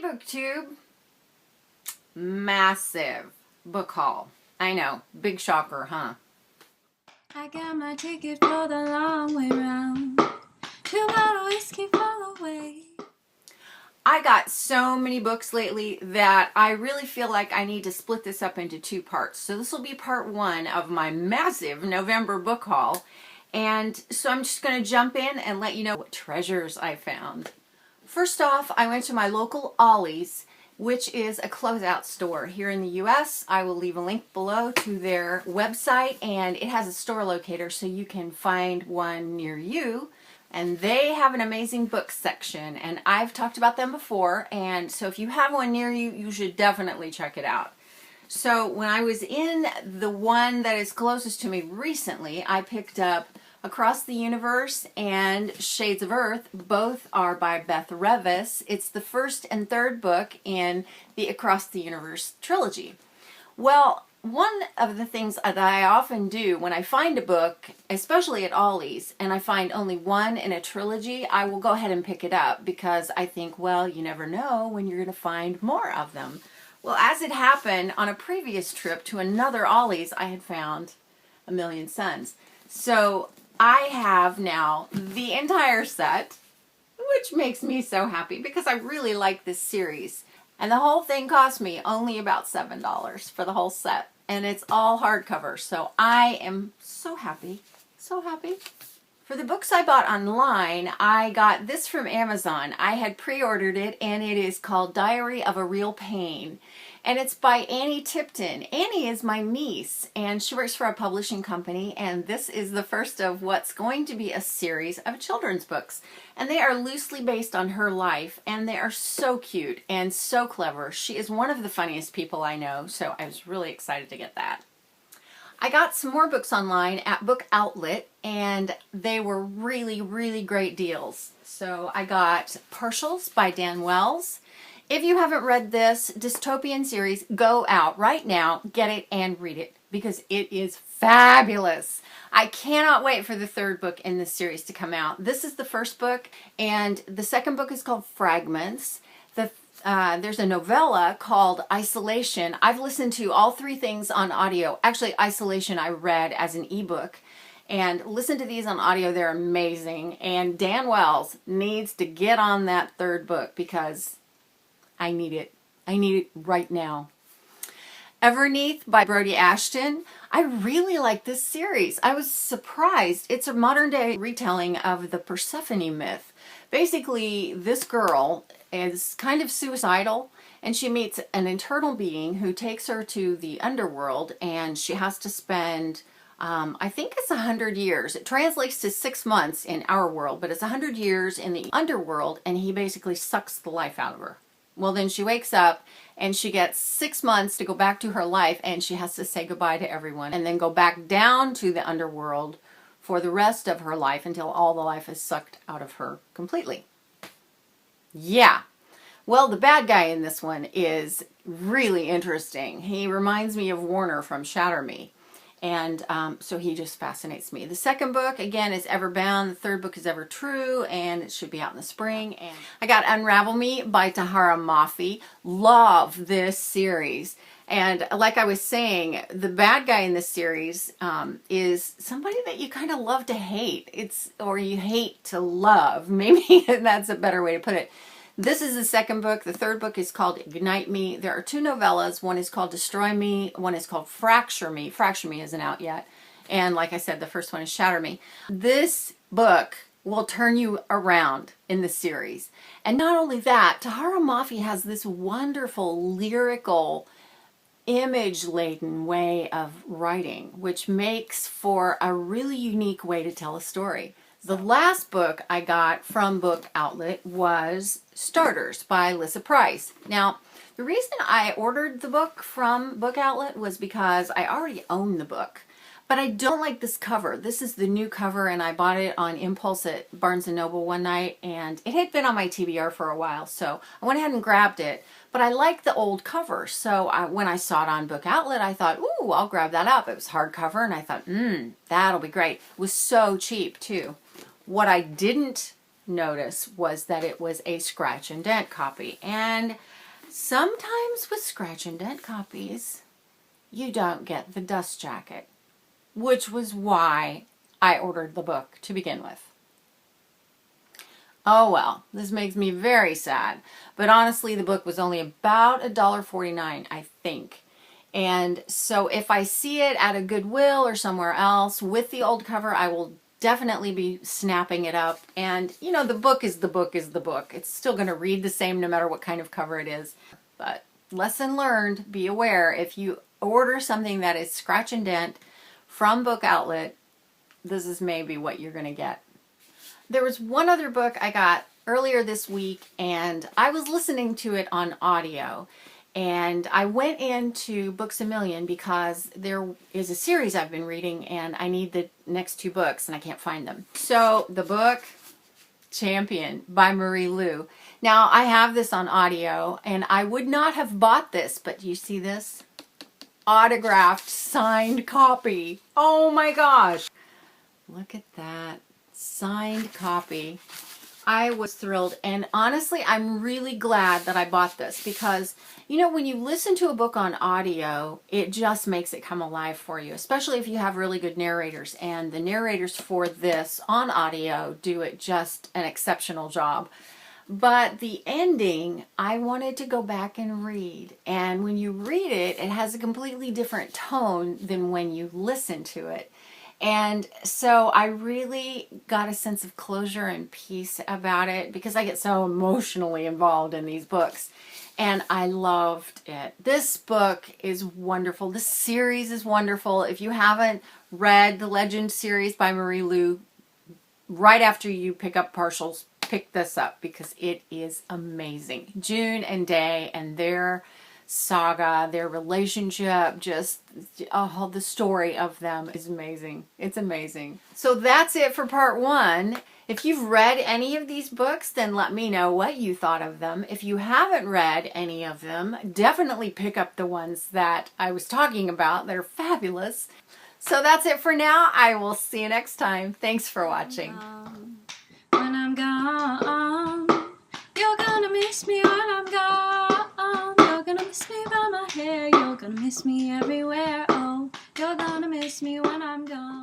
Hey BookTube! Massive book haul. I know, big shocker, huh? I got my ticket for the long way round. 2 bottle whiskey for the way. I got so many books lately that I really feel like I need to split this up into 2 parts. So this will be part 1 of my massive November book haul. And so I'm just going to jump in and let you know what treasures I found. First off, I went to my local Ollie's, which is a closeout store here in the US. I will leave a link below to their website, and it has a store locator so you can find one near you. And they have an amazing book section, and I've talked about them before, and so if you have one near you, you should definitely check it out. So when I was in the one that is closest to me recently, I picked up Across the Universe and Shades of Earth. Both are by Beth Revis. It's the first and third book in the Across the Universe trilogy. Well, one of the things that I often do when I find a book, especially at Ollie's, and I find only one in a trilogy, I will go ahead and pick it up because I think, well, you never know when you're going to find more of them. Well, as it happened, on a previous trip to another Ollie's, I had found A Million Suns. So I have now the entire set, which makes me so happy because I really like this series. And the whole thing cost me only about $7 for the whole set. And it's all hardcover. So I am so happy. So happy. For the books I bought online, I got this from Amazon. I had pre-ordered it, and it is called Diary of a Real Payne. And it's by Tipton. Annie is my niece, and she works for a publishing company, and this is the first of what's going to be a series of children's books. And they are loosely based on her life, and they are so cute and so clever. She is one of the funniest people I know, so I was really excited to get that. I got some more books online at BookOutlet, and they were really, really great deals. So I got Partials by Dan Wells. If you haven't read this dystopian series, go out right now, get it, and read it, because it is fabulous. I cannot wait for the third book in this series to come out. This is the first book, and the second book is called Fragments. There's a novella called Isolation. I've listened to all 3 things on audio. Actually, Isolation I read as an ebook. And listen to these on audio. They're amazing. And Dan Wells needs to get on that third book because I need it. I need it right now. Everneath by Brodie Ashton. I really like this series. I was surprised. It's a modern day retelling of the Persephone myth. Basically, this girl is kind of suicidal, and she meets an eternal being who takes her to the underworld, and she has to spend, I think it's 100 years. It translates to 6 months in our world, but it's 100 years in the underworld, and he basically sucks the life out of her. Well, then she wakes up, and she gets 6 months to go back to her life, and she has to say goodbye to everyone, and then go back down to the underworld for the rest of her life until all the life is sucked out of her completely. Yeah. Well, the bad guy in this one is really interesting. He reminds me of Warner from Shatter Me. And so he just fascinates me. The second book, again, is Everbound. The third book is Ever True, and it should be out in the spring. And I got Unravel Me by Tahereh Mafi. Love this series. And like I was saying, the bad guy in this series is somebody that you kind of love to hate. Or you hate to love. Maybe that's a better way to put it. This is the second book. The third book is called Ignite Me. There are 2 novellas. One is called Destroy Me. One is called Fracture Me. Fracture Me isn't out yet. And like I said, the first one is Shatter Me. This book will turn you around in the series. And not only that, Tahereh Mafi has this wonderful lyrical, image-laden way of writing, which makes for a really unique way to tell a story. The last book I got from BookOutlet was Starters by Lissa. Now, the reason I ordered the book from BookOutlet was because I already own the book. But I don't like this cover. This is the new cover, and I bought it on impulse at Barnes & Noble one night, and it had been on my TBR for a while, so I went ahead and grabbed it. But I like the old cover, so when I saw it on BookOutlet, I thought, ooh, I'll grab that up. It was hardcover, and I thought, that'll be great. It was so cheap, too. What I didn't notice was that it was a scratch and dent copy. And sometimes with scratch and dent copies, you don't get the dust jacket, which was why I ordered the book to begin with. Oh well, this makes me very sad. But honestly, the book was only about $1.49, I think. And so if I see it at a Goodwill or somewhere else with the old cover, I will definitely be snapping it up. And, you know, the book is the book is the book. It's still going to read the same no matter what kind of cover it is. But lesson learned, be aware, if you order something that is scratch and dent from BookOutlet, this is maybe what you're going to get. There was one other book I got earlier this week, and I was listening to it on audio. And I went into Books A Million because there is a series I've been reading, and I need the next 2 books, and I can't find them. So the book, Champion by Marie Lu. Now, I have this on audio, and I would not have bought this, but do you see this? Autographed, signed copy. Oh my gosh. Look at that. Signed copy. I was thrilled, and honestly, I'm really glad that I bought this because, you know, when you listen to a book on audio, it just makes it come alive for you, especially if you have really good narrators, and the narrators for this on audio do it just an exceptional job. But the ending, I wanted to go back and read, and when you read it, it has a completely different tone than when you listen to it. And so I really got a sense of closure and peace about it because I get so emotionally involved in these books. And I loved it. This book is wonderful. This series is wonderful. If you haven't read the Legend series by Marie Lu, right after you pick up Partials, pick this up because it is amazing. June and Day and their saga, their relationship, just the story of them is amazing. It's amazing. So that's it for part 1. If you've read any of these books, then let me know what you thought of them. If you haven't read any of them, definitely pick up the ones that I was talking about. They're fabulous. So that's it for now. I will see you next time. Thanks for watching. When I'm gone, you're gonna miss me when I'm gone. You're gonna miss me by my hair. You're gonna miss me everywhere. Oh, you're gonna miss me when I'm gone.